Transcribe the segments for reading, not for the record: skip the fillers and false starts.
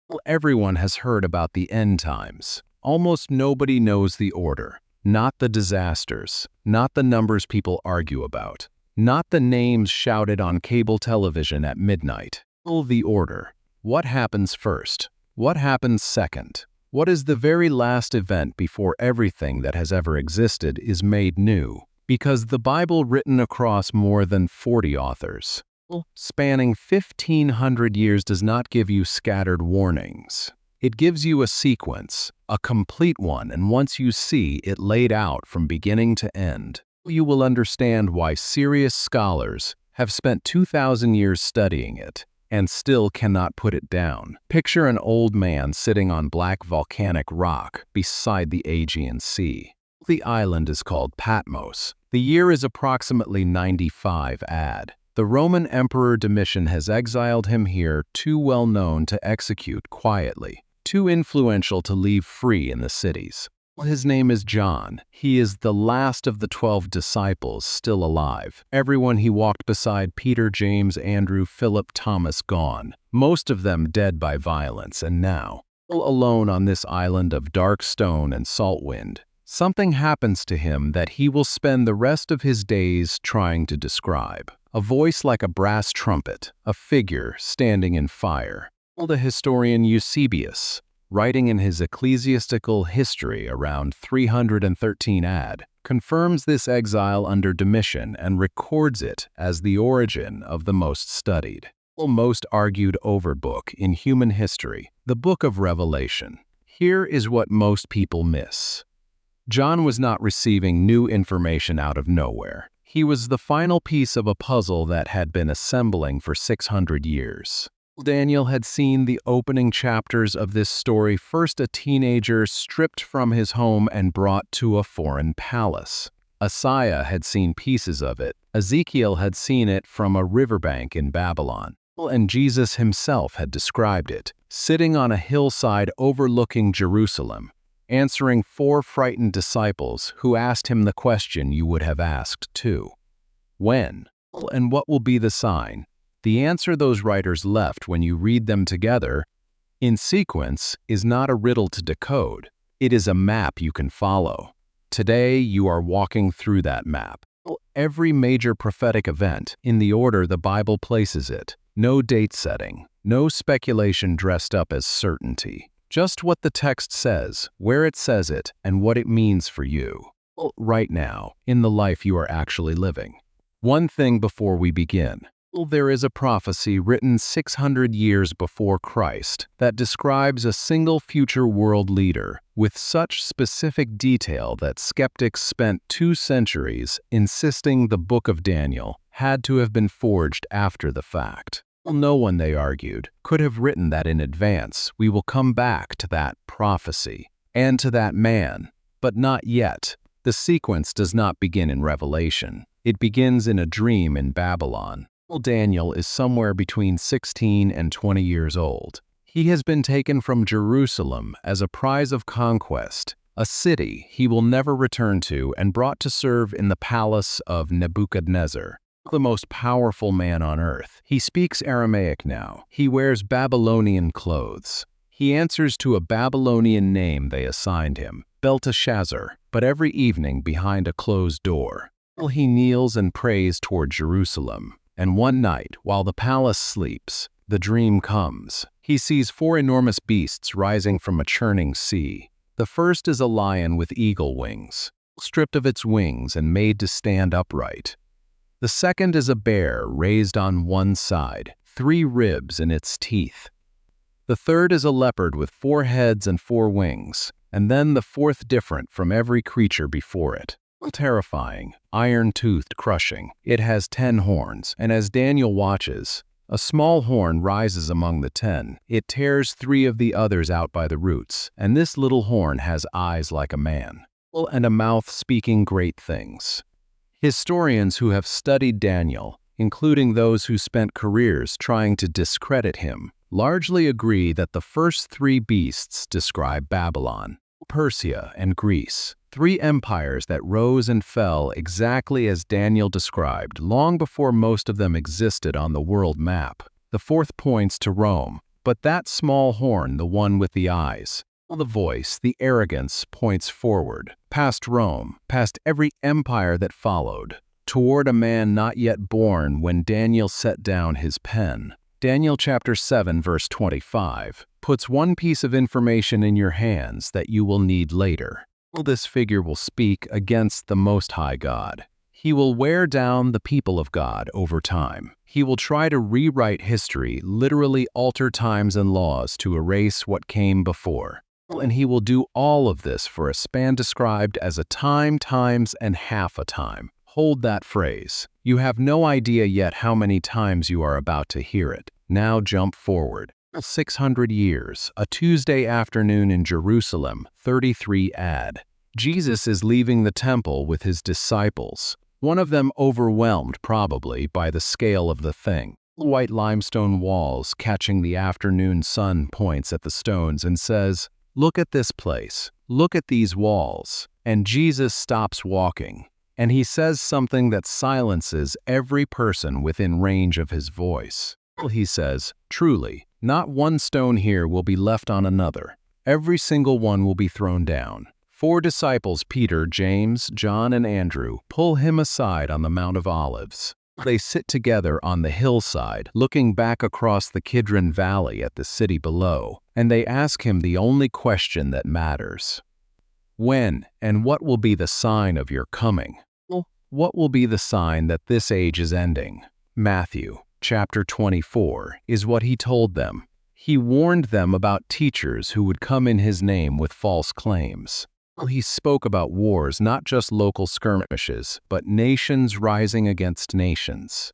Well, everyone has heard about the end times. Almost nobody knows the order. Not the disasters, not the numbers people argue about, not the names shouted on cable television at midnight. Well, the order. What happens first? What happens second? What is the very last event before everything that has ever existed is made new? Because the Bible, written across more than 40 authors, spanning 1,500 years, does not give you scattered warnings. It gives you a sequence, a complete one, and once you see it laid out from beginning to end, you will understand why serious scholars have spent 2,000 years studying it and still cannot put it down. Picture an old man sitting on black volcanic rock beside the Aegean Sea. The island is called Patmos. The year is approximately 95 AD. The Roman Emperor Domitian has exiled him here, too well known to execute quietly, too influential to leave free in the cities. His name is John. He is the last of the 12 disciples still alive. Everyone he walked beside, Peter, James, Andrew, Philip, Thomas, gone. Most of them dead by violence, and now, alone on this island of dark stone and salt wind, something happens to him that he will spend the rest of his days trying to describe. A voice like a brass trumpet, a figure standing in fire. The historian Eusebius, writing in his ecclesiastical history around 313 AD, confirms this exile under Domitian and records it as the origin of the most studied, most argued over book in human history, the Book of Revelation. Here is what most people miss. John was not receiving new information out of nowhere. He was the final piece of a puzzle that had been assembling for 600 years. Daniel had seen the opening chapters of this story, first a teenager stripped from his home and brought to a foreign palace. Isaiah had seen pieces of it. Ezekiel had seen it from a riverbank in Babylon. And Jesus himself had described it, sitting on a hillside overlooking Jerusalem, answering 4 frightened disciples who asked him the question you would have asked too. When? And what will be the sign? The answer those writers left when you read them together, in sequence, is not a riddle to decode. It is a map you can follow. Today, you are walking through that map. Every major prophetic event, in the order the Bible places it. No date setting, no speculation dressed up as certainty. Just what the text says, where it says it, and what it means for you. Right now, in the life you are actually living. One thing before we begin. There is a prophecy written 600 years before Christ that describes a single future world leader with such specific detail that skeptics spent 2 centuries insisting the Book of Daniel had to have been forged after the fact. No one, they argued, could have written that in advance. We will come back to that prophecy and to that man, but not yet. The sequence does not begin in Revelation. It begins in a dream in Babylon. Daniel is somewhere between 16 and 20 years old. He has been taken from Jerusalem as a prize of conquest, a city he will never return to, and brought to serve in the palace of Nebuchadnezzar, the most powerful man on earth. He speaks Aramaic now. He wears Babylonian clothes. He answers to a Babylonian name they assigned him, Belteshazzar, but every evening behind a closed door. He kneels and prays toward Jerusalem. And one night, while the palace sleeps, the dream comes. He sees 4 enormous beasts rising from a churning sea. The first is a lion with eagle wings, stripped of its wings and made to stand upright. The second is a bear raised on one side, 3 ribs in its teeth. The third is a leopard with 4 heads and 4 wings, and then the fourth different from every creature before it. Terrifying, iron-toothed, crushing. It has 10 horns, and as Daniel watches, a small horn rises among the 10. It tears 3 of the others out by the roots, and this little horn has eyes like a man, and a mouth speaking great things. Historians who have studied Daniel, including those who spent careers trying to discredit him, largely agree that the first 3 beasts describe Babylon, Persia, and Greece. 3 empires that rose and fell exactly as Daniel described long before most of them existed on the world map. The fourth points to Rome, But that small horn, the one with the eyes, the voice, the arrogance, points forward, past Rome, past every empire that followed, toward a man not yet born when Daniel set down his pen. Daniel chapter 7 verse 25 puts one piece of information in your hands that you will need later. This figure will speak against the Most High God. He will wear down the people of God over time. He will try to rewrite history, literally alter times and laws to erase what came before. And he will do all of this for a span described as a time, times, and half a time. Hold that phrase. You have no idea yet how many times you are about to hear it. Now jump forward. 600 years, a Tuesday afternoon in Jerusalem, 33 AD. Jesus is leaving the temple with his disciples. One of them overwhelmed, probably, by the scale of the thing. White limestone walls catching the afternoon sun points at the stones and says, "Look at this place. Look at these walls." And Jesus stops walking, and he says something that silences every person within range of his voice. He says, "Truly, not one stone here will be left on another. Every single one will be thrown down." 4 disciples, Peter, James, John, and Andrew, pull him aside on the Mount of Olives. They sit together on the hillside, looking back across the Kidron Valley at the city below, and they ask him the only question that matters. When and what will be the sign of your coming? What will be the sign that this age is ending? Matthew chapter 24 is what he told them. He warned them about teachers who would come in his name with false claims. He spoke about wars, not just local skirmishes, but nations rising against nations,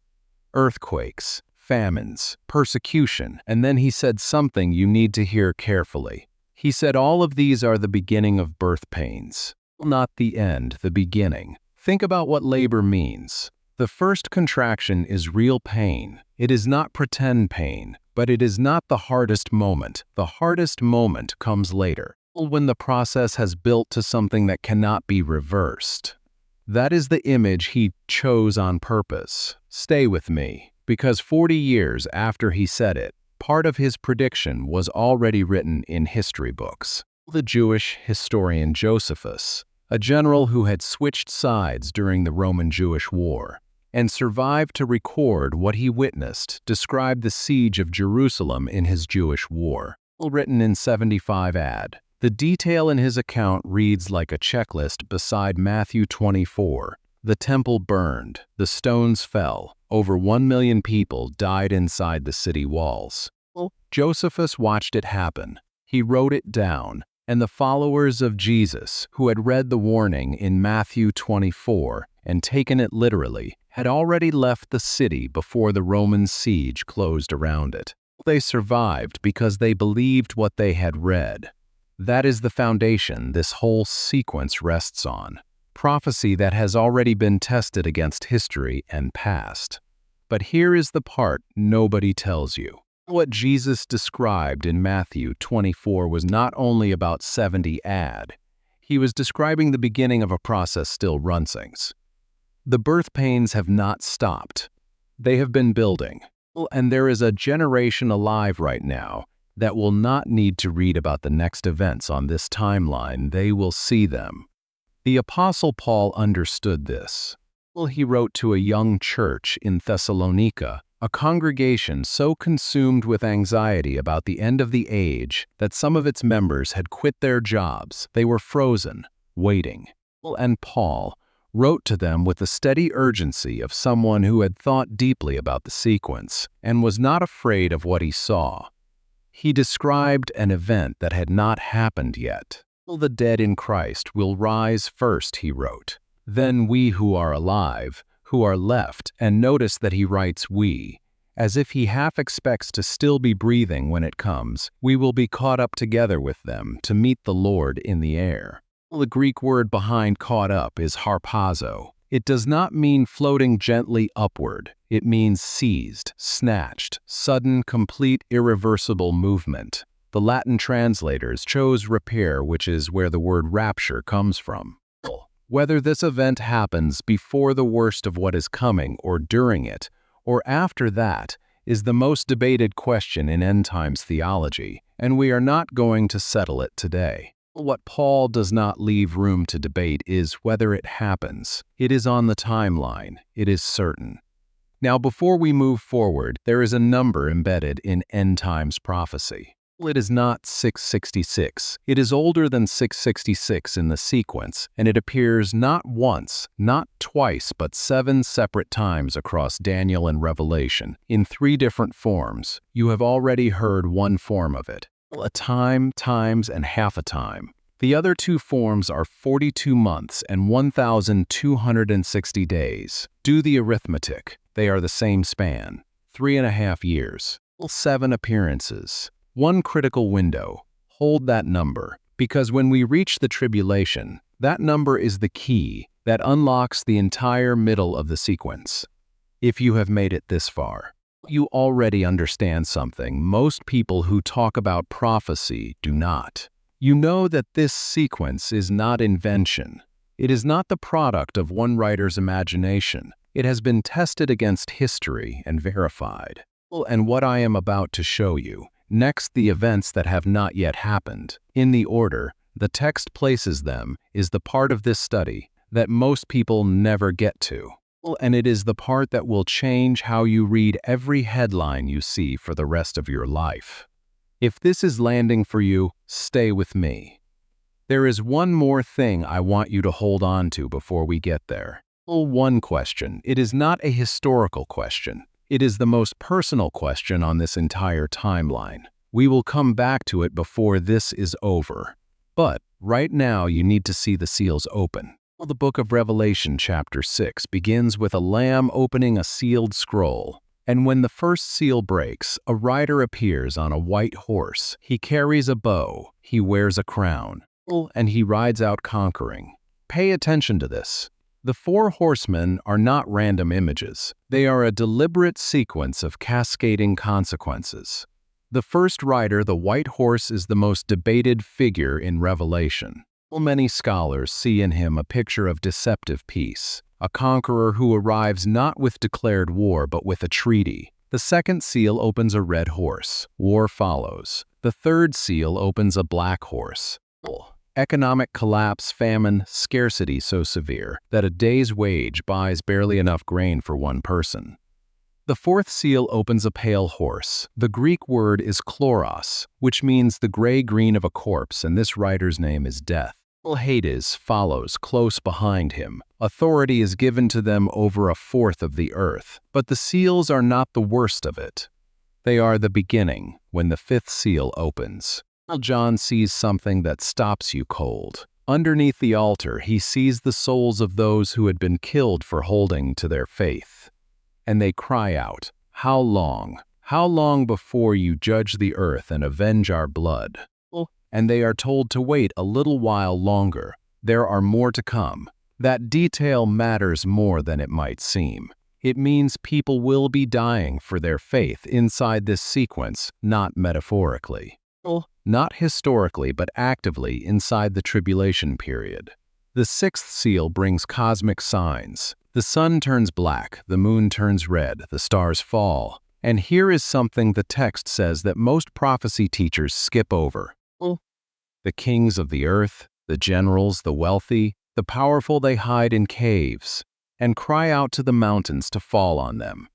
earthquakes, famines, persecution, and then he said something you need to hear carefully. He said all of these are the beginning of birth pains. Not the end, the beginning. Think about what labor means. The first contraction is real pain. It is not pretend pain, but it is not the hardest moment. The hardest moment comes later, when the process has built to something that cannot be reversed. That is the image he chose on purpose. Stay with me, because 40 years after he said it, part of his prediction was already written in history books. The Jewish historian Josephus, a general who had switched sides during the Roman-Jewish War, and survived to record what he witnessed, described the siege of Jerusalem in his Jewish War, written in 75 AD. The detail in his account reads like a checklist beside Matthew 24. The temple burned, the stones fell, over 1 million people died inside the city walls. Josephus watched it happen. He wrote it down, and the followers of Jesus, who had read the warning in Matthew 24 and taken it literally, had already left the city before the Roman siege closed around it. They survived because they believed what they had read. That is the foundation this whole sequence rests on. Prophecy that has already been tested against history and past. But here is the part nobody tells you. What Jesus described in Matthew 24 was not only about 70 AD. He was describing the beginning of a process still running. The birth pains have not stopped. They have been building. And there is a generation alive right now that will not need to read about the next events on this timeline. They will see them. The Apostle Paul understood this. He wrote to a young church in Thessalonica, a congregation so consumed with anxiety about the end of the age that some of its members had quit their jobs. They were frozen, waiting. And Paul wrote to them with the steady urgency of someone who had thought deeply about the sequence and was not afraid of what he saw. He described an event that had not happened yet. The dead in Christ will rise first, he wrote. Then we who are alive, who are left, and notice that he writes we, as if he half expects to still be breathing when it comes, we will be caught up together with them to meet the Lord in the air. The Greek word behind caught up is harpazo. It does not mean floating gently upward. It means seized, snatched, sudden, complete, irreversible movement. The Latin translators chose rapere, which is where the word rapture comes from. Whether this event happens before the worst of what is coming or during it, or after that, is the most debated question in end times theology, and we are not going to settle it today. What Paul does not leave room to debate is whether it happens. It is on the timeline. It is certain. Now, before we move forward, there is a number embedded in end times prophecy. It is not 666. It is older than 666 in the sequence, and it appears not once, not twice, but 7 separate times across Daniel and Revelation, in 3 different forms. You have already heard one form of it: a time, times, and half a time. The other 2 forms are 42 months and 1,260 days. Do the arithmetic. They are the same span, 3.5 years. 7 appearances. 1 critical window. Hold that number, because when we reach the tribulation, that number is the key that unlocks the entire middle of the sequence. If you have made it this far, you already understand something most people who talk about prophecy do not. You know that this sequence is not invention. It is not the product of one writer's imagination. It has been tested against history and verified. And what I am about to show you, next, the events that have not yet happened, in the order the text places them, is the part of this study that most people never get to. And it is the part that will change how you read every headline you see for the rest of your life. If this is landing for you, stay with me. There is one more thing I want you to hold on to before we get there. One question. It is not a historical question. It is the most personal question on this entire timeline. We will come back to it before this is over. But right now you need to see the seals open. The book of Revelation chapter 6 begins with a lamb opening a sealed scroll. And when the first seal breaks, a rider appears on a white horse. He carries a bow, he wears a crown, and he rides out conquering. Pay attention to this. The 4 horsemen are not random images. They are a deliberate sequence of cascading consequences. The first rider, the white horse, is the most debated figure in Revelation. Many scholars see in him a picture of deceptive peace, a conqueror who arrives not with declared war but with a treaty. The second seal opens a red horse. War follows. The third seal opens a black horse. Economic collapse, famine, scarcity so severe that a day's wage buys barely enough grain for one person. The fourth seal opens a pale horse. The Greek word is chloros, which means the gray-green of a corpse, and this rider's name is Death. Hades follows close behind him. Authority is given to them over 1/4 of the earth, but the seals are not the worst of it. They are the beginning when the 5th seal opens. John sees something that stops you cold. Underneath the altar, he sees the souls of those who had been killed for holding to their faith. And they cry out, "How long? How long before you judge the earth and avenge our blood?" And they are told to wait a little while longer. There are more to come. That detail matters more than it might seem. It means people will be dying for their faith inside this sequence, not metaphorically. Not historically, but actively inside the tribulation period. The 6th seal brings cosmic signs. The sun turns black, the moon turns red, the stars fall. And here is something the text says that most prophecy teachers skip over. The kings of the earth, the generals, the wealthy, the powerful, they hide in caves and cry out to the mountains to fall on them.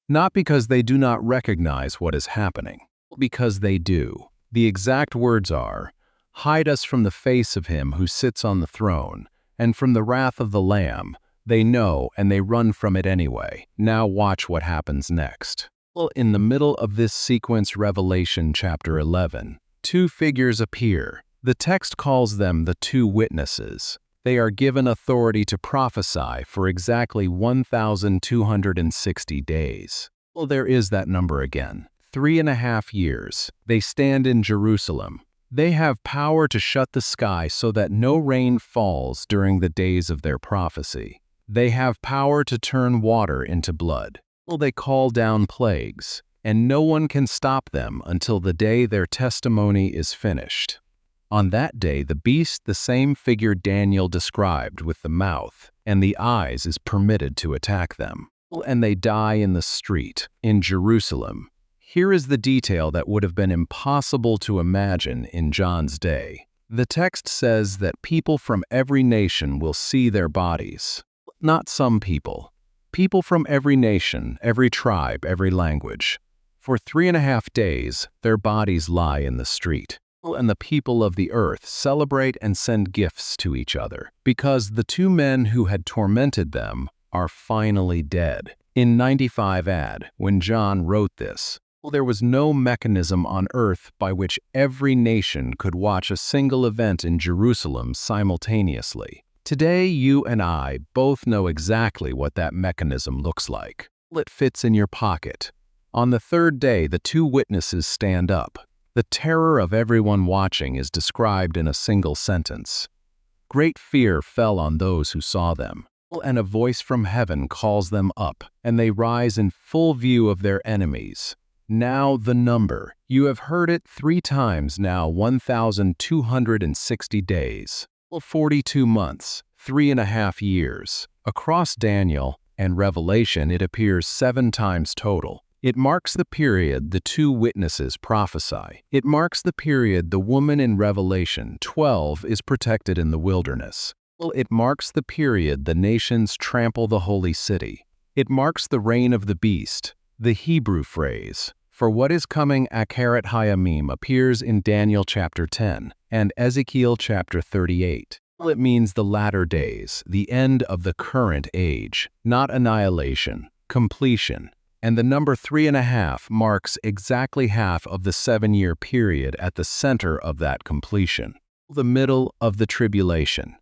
Not because they do not recognize what is happening, because they do. The exact words are, "Hide us from the face of him who sits on the throne, and from the wrath of the Lamb." They know, and they run from it anyway. Now watch what happens next. In the middle of this sequence, Revelation chapter 11, 2 figures appear. The text calls them the 2 witnesses. They are given authority to prophesy for exactly 1,260 days. There is that number again. 3.5 years. They stand in Jerusalem. They have power to shut the sky so that no rain falls during the days of their prophecy. They have power to turn water into blood. They call down plagues, and no one can stop them until the day their testimony is finished. On that day, the beast, the same figure Daniel described with the mouth and the eyes, is permitted to attack them. and they die in the street, in Jerusalem. Here is the detail that would have been impossible to imagine in John's day. The text says that people from every nation will see their bodies. Not some people. People from every nation, every tribe, every language. For 3.5 days, their bodies lie in the street. And the people of the earth celebrate and send gifts to each other, because the 2 men who had tormented them are finally dead. In 95 AD, when John wrote this, there was no mechanism on earth by which every nation could watch a single event in Jerusalem simultaneously. Today, you and I both know exactly what that mechanism looks like. It fits in your pocket. On the 3rd day, the 2 witnesses stand up. The terror of everyone watching is described in a single sentence. Great fear fell on those who saw them, and a voice from heaven calls them up, and they rise in full view of their enemies. Now the number. You have heard it 3 times now, 1,260 days. 42 months, 3.5 years. Across Daniel and Revelation, it appears 7 times total. It marks the period the 2 witnesses prophesy. It marks the period the woman in Revelation 12 is protected in the wilderness. It marks the period the nations trample the holy city. It marks the reign of the beast. The Hebrew phrase, "For what is coming Akarat Hayamim," appears in Daniel chapter 10 and Ezekiel chapter 38. It means the latter days, the end of the current age, not annihilation, completion. And the number 3.5 marks exactly half of the 7-year period at the center of that completion, the middle of the tribulation.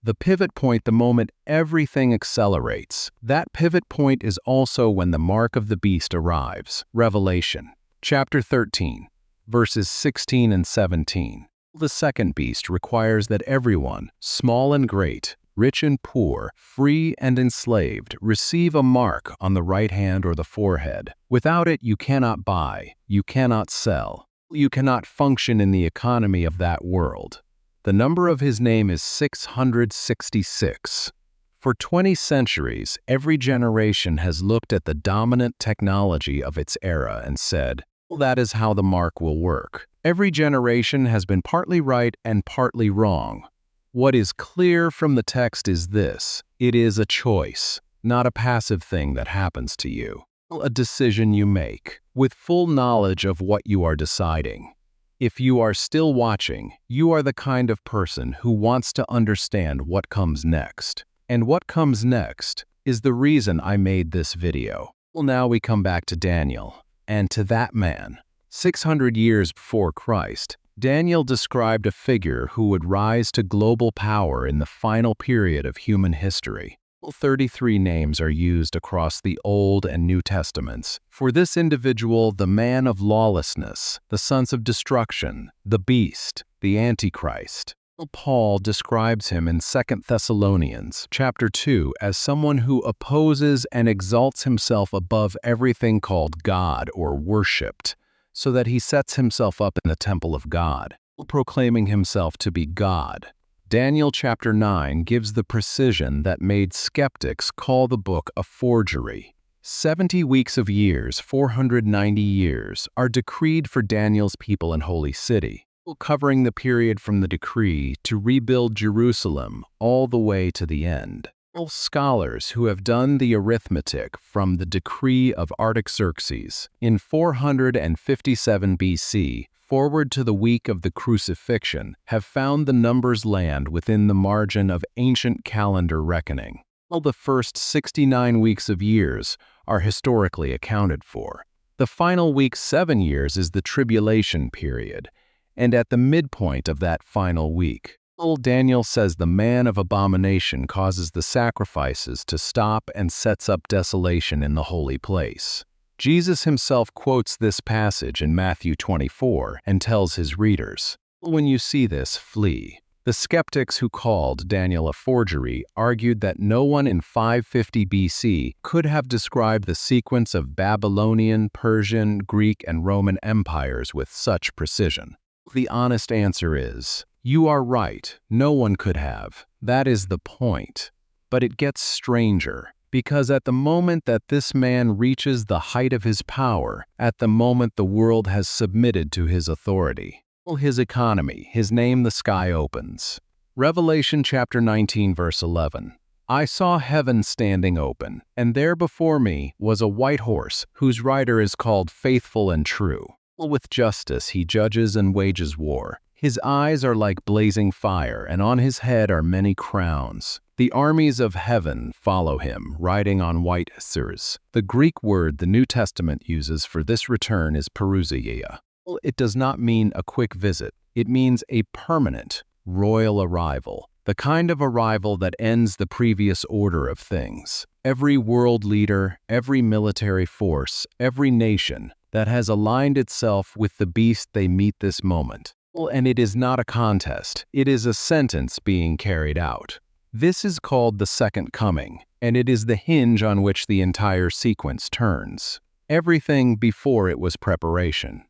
The pivot point, the moment everything accelerates. That pivot point is also when the mark of the beast arrives. Revelation chapter 13, verses 16 and 17. The second beast requires that everyone, small and great, rich and poor, free and enslaved, receive a mark on the right hand or the forehead. Without it, you cannot buy, you cannot sell, you cannot function in the economy of that world. The number of his name is 666. For 20 centuries, every generation has looked at the dominant technology of its era and said, well, that is how the mark will work. Every generation has been partly right and partly wrong. What is clear from the text is this: it is a choice, not a passive thing that happens to you. A decision you make, with full knowledge of what you are deciding. If you are still watching, you are the kind of person who wants to understand what comes next. And what comes next is the reason I made this video. Well, now we come back to Daniel, and to that man. 600 years before Christ, Daniel described a figure who would rise to global power in the final period of human history. 33 names are used across the Old and New Testaments. For this individual, the man of lawlessness, the sons of destruction, the beast, the Antichrist. Paul describes him in 2 Thessalonians chapter 2 as someone who opposes and exalts himself above everything called God or worshipped, so that he sets himself up in the temple of God, proclaiming himself to be God. Daniel chapter 9 gives the precision that made skeptics call the book a forgery. 70 weeks of years, 490 years, are decreed for Daniel's people and holy city, covering the period from the decree to rebuild Jerusalem all the way to the end. All scholars who have done the arithmetic from the decree of Artaxerxes in 457 BC forward to the week of the crucifixion have found the numbers land within the margin of ancient calendar reckoning. All the first 69 weeks of years are historically accounted for. The final week, 7 years, is the tribulation period, and at the midpoint of that final week, old Daniel says the man of abomination causes the sacrifices to stop and sets up desolation in the holy place. Jesus himself quotes this passage in Matthew 24 and tells his readers, "When you see this, flee." The skeptics who called Daniel a forgery argued that no one in 550 BC could have described the sequence of Babylonian, Persian, Greek, and Roman empires with such precision. The honest answer is, you are right, no one could have. That is the point. But it gets stranger, Because at the moment that this man reaches the height of his power, at the moment the world has submitted to his authority, his economy, his name, the sky opens. Revelation chapter 19 verse 11. I saw heaven standing open, and there before me was a white horse, whose rider is called Faithful and True. With justice he judges and wages war. His eyes are like blazing fire, and on his head are many crowns. The armies of heaven follow him, riding on white horses. The Greek word the New Testament uses for this return is parousia. It does not mean a quick visit. It means a permanent, royal arrival. The kind of arrival that ends the previous order of things. Every world leader, every military force, every nation that has aligned itself with the beast they meet this moment. And it is not a contest. It is a sentence being carried out. This is called the second coming, and it is the hinge on which the entire sequence turns. Everything before it was preparation.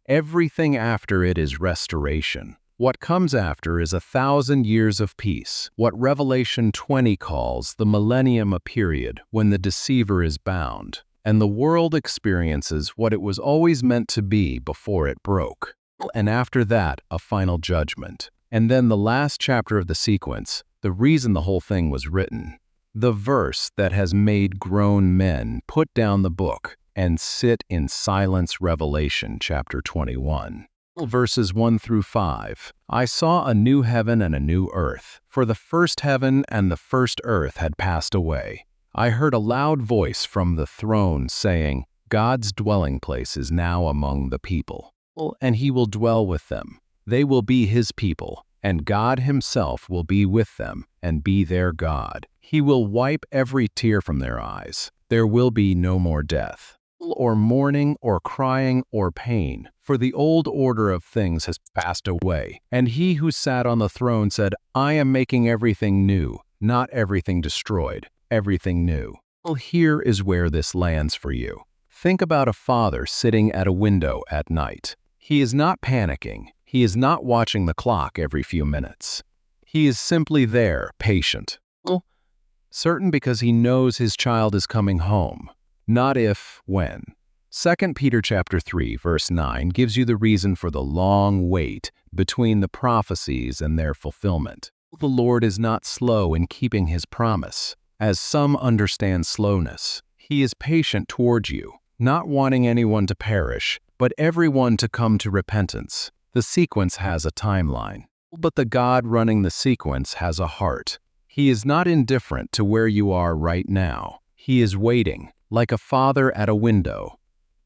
Everything after it is restoration. What comes after is 1,000 years of peace, what Revelation 20 calls the millennium, a period when the deceiver is bound, and the world experiences what it was always meant to be before it broke. And after that, a final judgment. And then the last chapter of the sequence, the reason the whole thing was written. The verse that has made grown men put down the book and sit in silence. Revelation chapter 21. Verses 1 through 5. I saw a new heaven and a new earth, for the first heaven and the first earth had passed away. I heard a loud voice from the throne saying, God's dwelling place is now among the people, and he will dwell with them. They will be his people, and God himself will be with them and be their God. He will wipe every tear from their eyes. There will be no more death, or mourning, or crying, or pain, for the old order of things has passed away. And he who sat on the throne said, I am making everything new, not everything destroyed, everything new. Here is where this lands for you. Think about a father sitting at a window at night. He is not panicking. He is not watching the clock every few minutes. He is simply there, patient. Certain because he knows his child is coming home. Not if, when. 2 Peter chapter 3 verse 9 gives you the reason for the long wait between the prophecies and their fulfillment. The Lord is not slow in keeping his promise, as some understand slowness. He is patient towards you, not wanting anyone to perish, but everyone to come to repentance. The sequence has a timeline, but the God running the sequence has a heart. He is not indifferent to where you are right now. He is waiting, like a father at a window.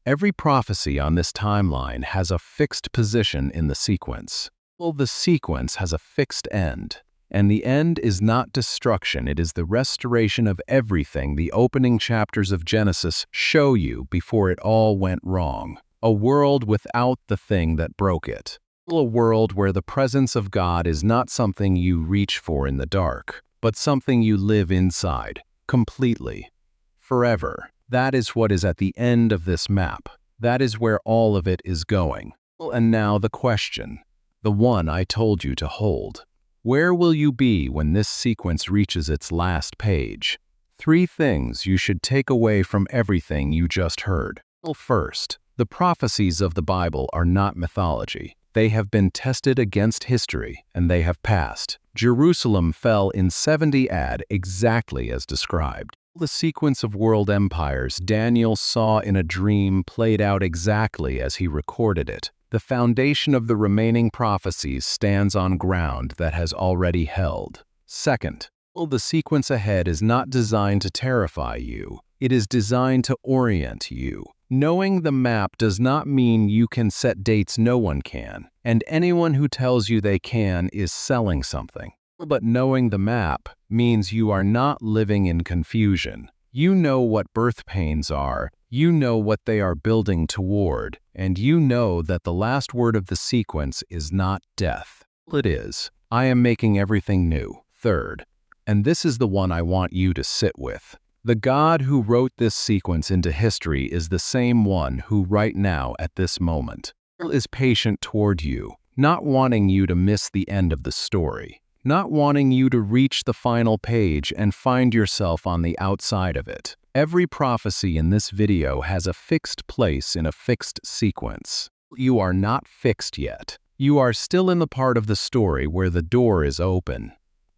Every prophecy on this timeline has a fixed position in the sequence. The sequence has a fixed end, and the end is not destruction. It is the restoration of everything the opening chapters of Genesis show you before it all went wrong. A world without the thing that broke it. A world where the presence of God is not something you reach for in the dark, but something you live inside, completely, forever. That is what is at the end of this map. That is where all of it is going. And now the question, the one I told you to hold. Where will you be when this sequence reaches its last page? 3 things you should take away from everything you just heard. First, the prophecies of the Bible are not mythology. They have been tested against history, and they have passed. Jerusalem fell in 70 AD exactly as described. The sequence of world empires Daniel saw in a dream played out exactly as he recorded it. The foundation of the remaining prophecies stands on ground that has already held. Second, the sequence ahead is not designed to terrify you. It is designed to orient you. Knowing the map does not mean you can set dates no one can, and anyone who tells you they can is selling something. But knowing the map means you are not living in confusion. You know what birth pains are, you know what they are building toward, and you know that the last word of the sequence is not death. It is, I am making everything new. Third, and this is the one I want you to sit with. The God who wrote this sequence into history is the same one who right now, at this moment, is patient toward you, not wanting you to miss the end of the story. not wanting you to reach the final page and find yourself on the outside of it. Every prophecy in this video has a fixed place in a fixed sequence. You are not fixed yet. You are still in the part of the story where the door is open.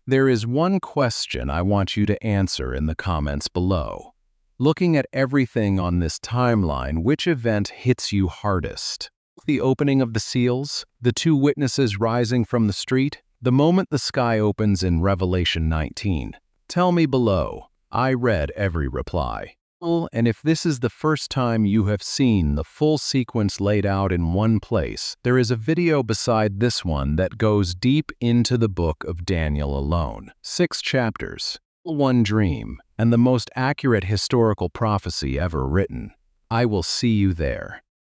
There is one question I want you to answer in the comments below. Looking at everything on this timeline, which event hits you hardest? The opening of the seals? The two witnesses rising from the street? The moment the sky opens in Revelation 19? Tell me below. I read every reply. And if this is the first time you have seen the full sequence laid out in one place, there is a video beside this one that goes deep into the book of Daniel alone. 6 chapters, one dream, and the most accurate historical prophecy ever written. I will see you there.